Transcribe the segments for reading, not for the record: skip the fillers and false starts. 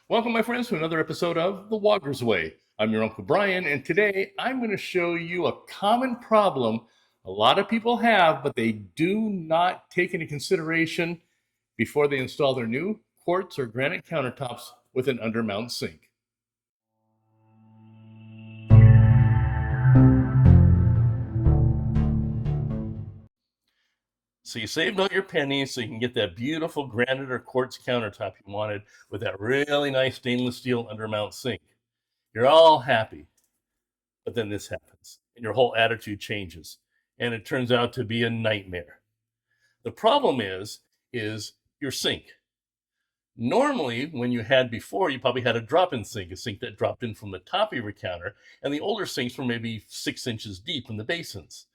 Welcome, my friends, to another episode of The Woggers Way. I'm your Uncle Brian, and today I'm going to show you a common problem a lot of people have, but they do not take into consideration before they install their new quartz or granite countertops with an undermount sink. So you saved all your pennies so you can get that beautiful granite or quartz countertop you wanted with that really nice stainless steel undermount sink. You're all happy. But then this happens, and your whole attitude changes, and it turns out to be a nightmare. The problem is your sink. Normally, when you had before, you probably had a drop-in sink, a sink that dropped in from the top of your counter, and the older sinks were maybe 6 inches deep in the basins.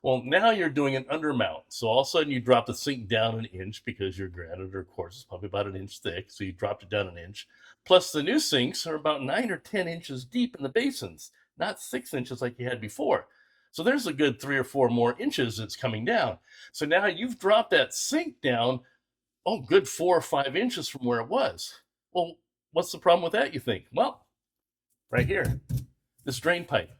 Well, now you're doing an undermount, so all of a sudden you drop the sink down an inch because your granite or quartz is probably about an inch thick, so you dropped it down an inch. Plus, the new sinks are about 9 or 10 inches deep in the basins, not 6 inches like you had before. So there's a good 3 or 4 more inches that's coming down. So now you've dropped that sink down, oh, good 4 or 5 inches from where it was. Well, what's the problem with that, you think? Well, right here, this drain pipe.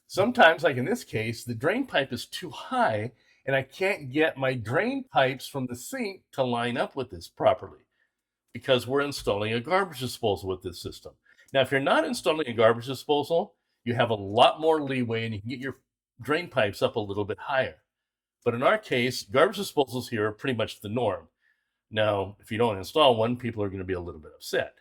Sometimes, like in this case, the drain pipe is too high and I can't get my drain pipes from the sink to line up with this properly because we're installing a garbage disposal with this system. Now, if you're not installing a garbage disposal, you have a lot more leeway and you can get your drain pipes up a little bit higher. But in our case, garbage disposals here are pretty much the norm. Now, if you don't install one, people are going to be a little bit upset.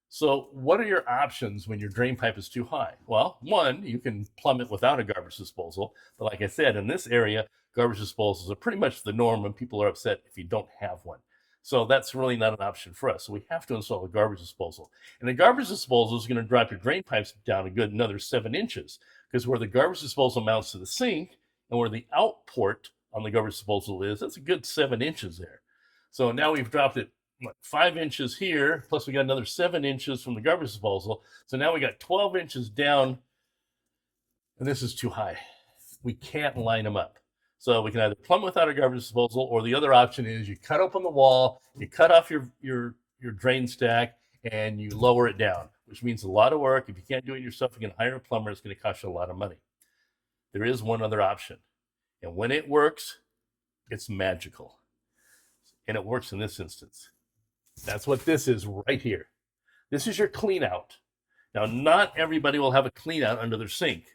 So what are your options when your drain pipe is too high? Well, one, you can plumb it without a garbage disposal. But like I said, in this area, garbage disposals are pretty much the norm and people are upset if you don't have one. So that's really not an option for us. So we have to install a garbage disposal. And the garbage disposal is going to drop your drain pipes down a good another 7 inches because where the garbage disposal mounts to the sink and where the out port on the garbage disposal is, that's a good 7 inches there. So now we've dropped it 5 inches here, plus we got another 7 inches from the garbage disposal. So now we got 12 inches down, and this is too high. We can't line them up. So we can either plumb without a garbage disposal, or the other option is you cut open the wall, you cut off your drain stack, and you lower it down, which means a lot of work. If you can't do it yourself, you can hire a plumber. It's going to cost you a lot of money. There is one other option, and when it works, it's magical. And it works in this instance. That's what this is right here. This is your cleanout. Now, not everybody will have a cleanout under their sink.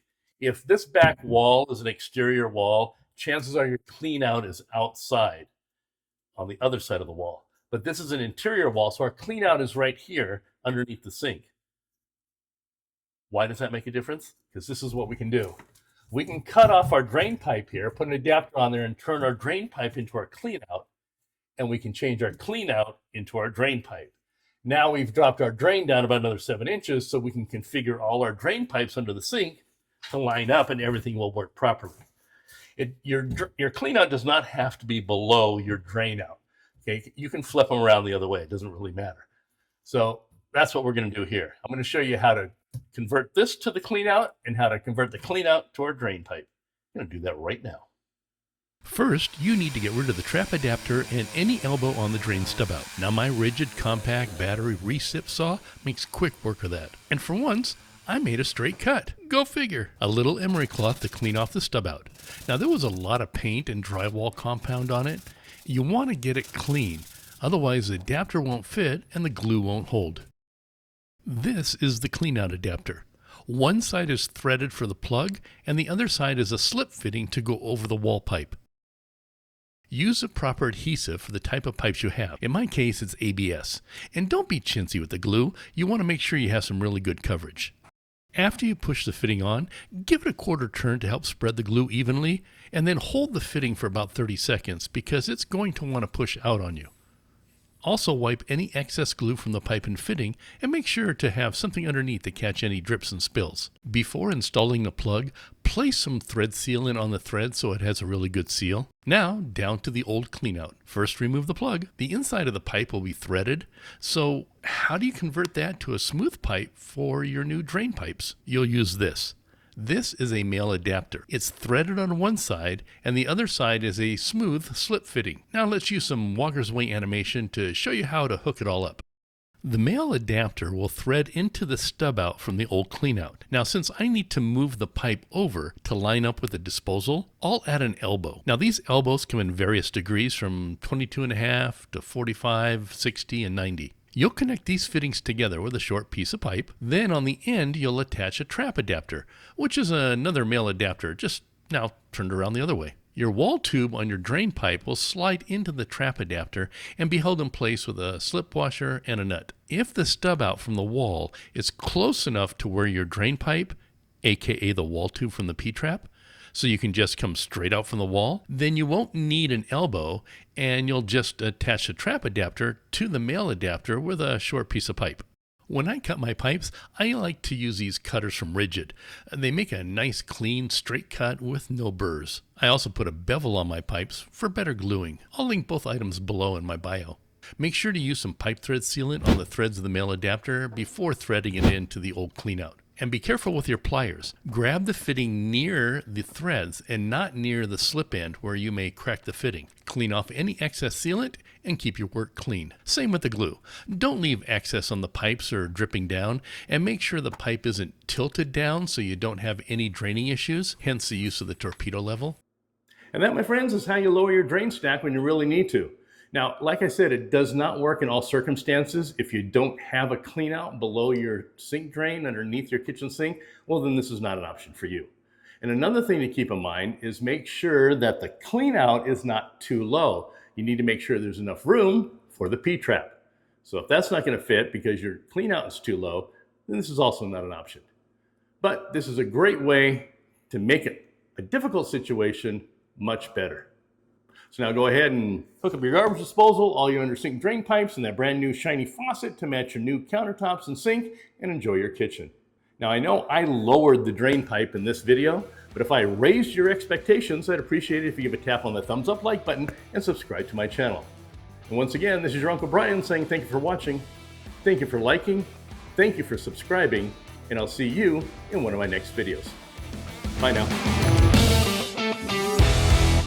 If this back wall is an exterior wall, chances are your cleanout is outside on the other side of the wall. But this is an interior wall, so our cleanout is right here underneath the sink. Why does that make a difference? Because this is what we can do. We can cut off our drain pipe here, put an adapter on there, and turn our drain pipe into our cleanout. And we can change our cleanout into our drain pipe. Now we've dropped our drain down about another 7 inches, so we can configure all our drain pipes under the sink to line up and everything will work properly. Your cleanout does not have to be below your drain out. Okay, you can flip them around the other way. It doesn't really matter. So that's what we're going to do here. I'm going to show you how to convert this to the cleanout and how to convert the cleanout to our drain pipe. I'm going to do that right now. First, you need to get rid of the trap adapter and any elbow on the drain stub out. Now my rigid compact battery recip saw makes quick work of that. And for once, I made a straight cut. Go figure. A little emery cloth to clean off the stub out. Now there was a lot of paint and drywall compound on it. You want to get it clean, otherwise the adapter won't fit and the glue won't hold. This is the cleanout adapter. One side is threaded for the plug and the other side is a slip fitting to go over the wall pipe. Use a proper adhesive for the type of pipes you have. In my case, it's ABS. And don't be chintzy with the glue. You want to make sure you have some really good coverage. After you push the fitting on, give it a quarter turn to help spread the glue evenly, and then hold the fitting for about 30 seconds because it's going to want to push out on you. Also wipe any excess glue from the pipe and fitting and make sure to have something underneath to catch any drips and spills. Before installing the plug, place some thread sealant on the thread so it has a really good seal. Now down to the old cleanout. First remove the plug. The inside of the pipe will be threaded. So how do you convert that to a smooth pipe for your new drain pipes? You'll use this. This is a male adapter. It's threaded on one side, and the other side is a smooth slip fitting. Now let's use some Woggers Way animation to show you how to hook it all up. The male adapter will thread into the stub out from the old cleanout. Now, since I need to move the pipe over to line up with the disposal, I'll add an elbow. Now, these elbows come in various degrees from 22.5 to 45, 60, and 90. You'll connect these fittings together with a short piece of pipe. Then on the end, you'll attach a trap adapter, which is another male adapter, just now turned around the other way. Your wall tube on your drain pipe will slide into the trap adapter and be held in place with a slip washer and a nut. If the stub out from the wall is close enough to where your drain pipe, aka the wall tube from the P-trap, so you can just come straight out from the wall, then you won't need an elbow and you'll just attach the trap adapter to the male adapter with a short piece of pipe. When I cut my pipes, I like to use these cutters from Rigid. They make a nice, clean, straight cut with no burrs. I also put a bevel on my pipes for better gluing. I'll link both items below in my bio. Make sure to use some pipe thread sealant on the threads of the male adapter before threading it into the old cleanout. And be careful with your pliers. Grab the fitting near the threads and not near the slip end where you may crack the fitting. Clean off any excess sealant and keep your work clean. Same with the glue. Don't leave excess on the pipes or dripping down, and make sure the pipe isn't tilted down so you don't have any draining issues, hence the use of the torpedo level. And that, my friends, is how you lower your drain stack when you really need to. Now, like I said, it does not work in all circumstances. If you don't have a clean out below your sink drain underneath your kitchen sink, well, then this is not an option for you. And another thing to keep in mind is make sure that the clean out is not too low. You need to make sure there's enough room for the P-trap. So if that's not going to fit because your clean out is too low, then this is also not an option. But this is a great way to make a difficult situation much better. So now go ahead and hook up your garbage disposal, all your under sink drain pipes, and that brand new shiny faucet to match your new countertops and sink, and enjoy your kitchen. Now I know I lowered the drain pipe in this video, but if I raised your expectations, I'd appreciate it if you give a tap on the thumbs up like button and subscribe to my channel. And once again, this is your Uncle Brian saying thank you for watching, thank you for liking, thank you for subscribing, and I'll see you in one of my next videos. Bye now.